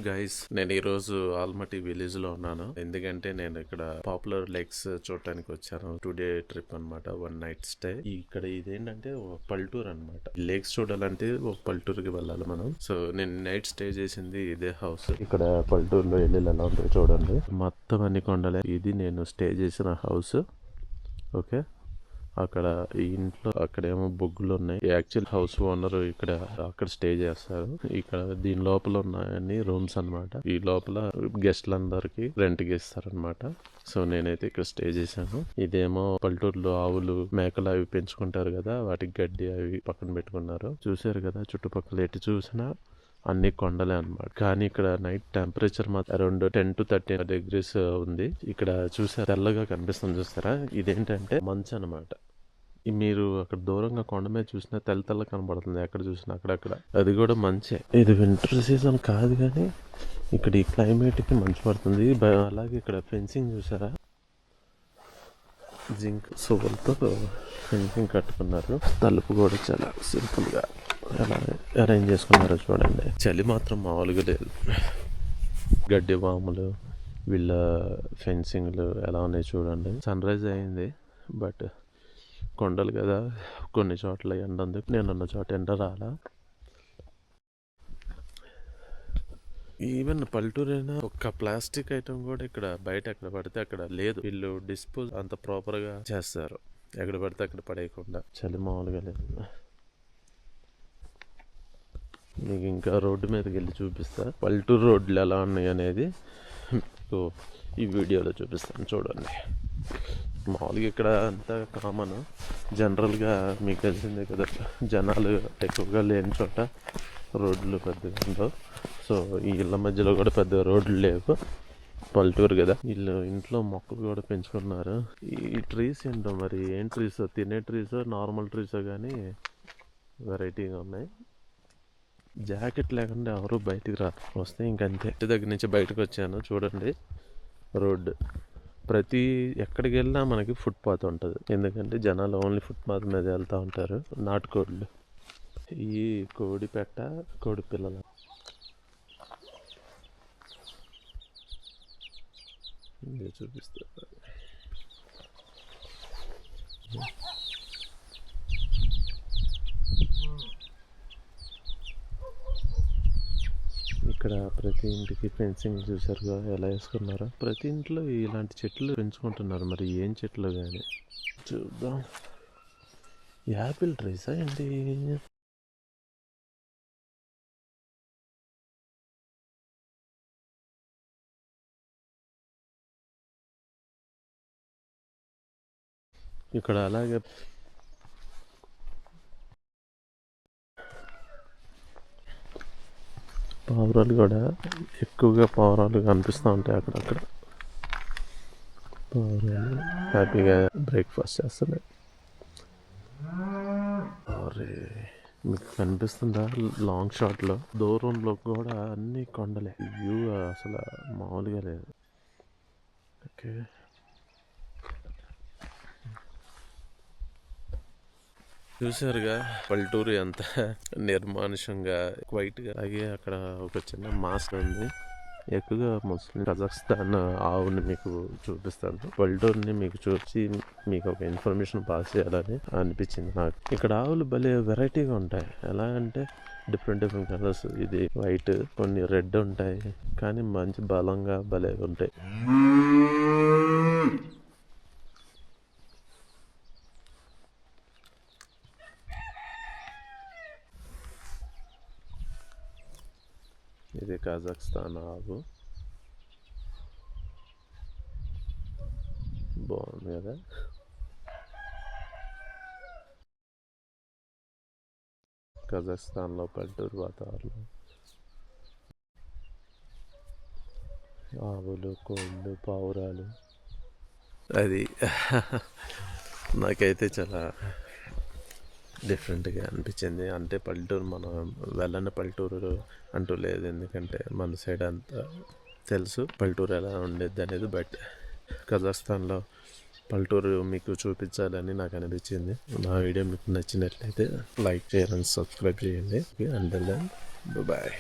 Guys, నేను ఈ రోజు ఆల్మట్టి విలేజ్ లో ఉన్నాను. ఎందుకంటే నేను ఇక్కడ పాపులర్ లేక్స్ చూడటానికి వచ్చాను. 2 డే ట్రిప్ అన్నమాట. 1 నైట్ స్టే. ఇక్కడ ఇదేంటంటే ఒక పల్లెటూరు అనమాట. లేక్స్ చూడాలంటే ఒక పల్లెటూరుకి వెళ్ళాలి మనం. సో నేను నైట్ స్టే చేసింది ఇదే హౌస్. ఇక్కడ పల్లెటూరులో ఇల్లు ఎలా ఉంటాయో చూడండి. మొత్తం అన్ని కొండలే. ఇది నేను స్టే చేసిన హౌస్. ఓకే, అక్కడ ఈ ఇంట్లో అక్కడేమో బొగ్గులు ఉన్నాయి. యాక్చువల్ హౌస్ ఓనర్ ఇక్కడ అక్కడ స్టే చేస్తారు. ఇక్కడ దీని లోపల ఉన్నాయన్ని రూమ్స్ అన్నమాట. ఈ లోపల గెస్ట్లందరికి రెంట్ కి ఇస్తారనమాట. సో నేనైతే ఇక్కడ స్టే చేశాను. ఇదేమో పల్లెటూరులో ఆవులు మేకలు అవి పెంచుకుంటారు కదా, వాటికి గడ్డి అవి పక్కన పెట్టుకున్నారు. చూసారు కదా, చుట్టుపక్కల ఎటు చూసినా అన్ని కొండలే అన్నమాట. కానీ ఇక్కడ నైట్ టెంపరేచర్ మాత్రం అరౌండ్ 10 to 13 degrees ఉంది. ఇక్కడ చూసారా, తెల్లగా కనిపిస్తుంది చూస్తారా, ఇదేంటంటే మంచు అనమాట. మీరు అక్కడ దూరంగా కొండ మీద చూసినా తెల్ల కనబడుతుంది. ఎక్కడ చూసినా అక్కడక్కడ అది కూడా మంచే. ఇది వింటర్ సీజన్ కాదు, కానీ ఇక్కడ ఈ క్లైమేట్ కి మంచు పడుతుంది. అలాగే ఇక్కడ ఫెన్సింగ్ చూసారా, జింక్ సువ్వలతో ఫెన్సింగ్ కట్టుకున్నారు. తలుపు కూడా చాలా సింపుల్ గా ఎలా అరేంజ్ చేసుకున్నారో చూడండి. చలి మాత్రం మామూలుగా లేదు. గడ్డి వాములు, వీళ్ళ ఫెన్సింగ్లు ఎలా ఉన్నాయి చూడండి. సన్ రైజ్ అయింది, బట్ కొండలు కదా, కొన్ని చోట్ల ఎండ ఉంది. నేనున్న చోట ఎండ రాలా. ఈవెన్ పల్లెటూరు అయినా ఒక్క ప్లాస్టిక్ ఐటమ్ కూడా ఇక్కడ బయట ఎక్కడ పడితే అక్కడ లేదు. వీళ్ళు డిస్పోజ్ అంత ప్రాపర్ గా చేస్తారు. ఎక్కడ పడితే అక్కడ పడేయకుండా. చలి మామూలుగా లేదు. మీకు ఇంకా రోడ్డు మీదకి వెళ్ళి చూపిస్తా. పల్లెటూరు రోడ్లు ఎలా ఉన్నాయి అనేది మీకు ఈ వీడియోలో చూపిస్తాను, చూడండి. మామూలుగా ఇక్కడ అంతా కామన్. జనరల్గా మీకు తెలిసిందే కదా, జనాలు ఎక్కువగా లేని చోట రోడ్లు పెద్దగా ఉండవు. సో ఈ ఇళ్ళ మధ్యలో కూడా పెద్దగా రోడ్లు లేవు. పల్లెటూరు కదా. వీళ్ళు ఇంట్లో మొక్కలు కూడా పెంచుకున్నారు. ఈ ట్రీస్ ఏంటో మరి, ఏం ట్రీస్, తినే ట్రీస్, నార్మల్ ట్రీస్ కానీ వెరైటీగా ఉన్నాయి. జాకెట్ లేకుండా ఎవరు బయటికి రారు. వస్తే ఇంకంతే. ఇంటి దగ్గర నుంచి బయటకు వచ్చాను, చూడండి రోడ్డు. ప్రతి ఎక్కడికి వెళ్ళినా మనకి ఫుట్పాత్ ఉంటుంది. ఎందుకంటే జనాలు ఓన్లీ ఫుట్పాత్ మీద వెళ్తూ ఉంటారు. నాటుకోళ్ళు, ఈ కోడి పెట్ట, కోడి పిల్లలు. ఇది చూపిస్తారు. ఇక్కడ ప్రతి ఇంటికి ఫెన్సింగ్ చూసారుగా ఎలా వేసుకున్నారో. ప్రతి ఇంట్లో ఇలాంటి చెట్లు పెంచుకుంటున్నారు. మరి ఏం చెట్లు కానీ చూద్దాం. యాపిల్ ట్రీసా ఏంటి? ఇక్కడ అలాగే పావురాలు కూడా ఎక్కువగా పావురాలు కనిపిస్తూ ఉంటాయి అక్కడక్కడ. పావురాలు హ్యాపీగా బ్రేక్ఫాస్ట్ చేస్తున్నాయి. అరే, మీకు కనిపిస్తుందా లాంగ్ షాట్లో? దూరంలో కూడా అన్ని కొండలే. వ్యూ అసలు మామూలుగా లేదు. ఓకే, చూసారుగా పల్లెటూరు ఎంత నిర్మానుషంగా, క్వైట్ గా. అలాగే అక్కడ ఒక చిన్న మాస్క్ ఉంది. ఎక్కువగా ముస్లిం కజాఖ్స్తాన్ ఆవుని మీకు చూపిస్తాను. పల్లెటూరుని మీకు చూసి మీకు ఒక ఇన్ఫర్మేషన్ పాస్ చేయాలని అనిపించింది నాకు. ఇక్కడ ఆవులు భలే వెరైటీగా ఉంటాయి. ఎలా అంటే డిఫరెంట్ కలర్స్. ఇది వైట్, కొన్ని రెడ్ ఉంటాయి, కానీ మంచి బలంగా భలే ఉంటాయి. ఇది కజాఖ్స్తాన్ ఆవు. బాగుంది కదా. కజాఖ్స్తాన్లో పల్లెటూరు వాతావరణం. ఆవులు, కోళ్ళు, పావురాలు. అది నాకైతే చాలా డిఫరెంట్గా అనిపించింది. అంటే పల్లెటూరు, మనం వెళ్ళని పల్లెటూరు అంటూ లేదు. ఎందుకంటే మన సైడ్ అంతా తెలుసు పల్లెటూరు ఎలా ఉండేది అనేది. బట్ కజాఖ్స్తాన్లో పల్లెటూరు మీకు చూపించాలని నాకు అనిపించింది. నా వీడియో మీకు నచ్చినట్లయితే లైక్ చేయండి, సబ్స్క్రైబ్ చేయండి. And then bye.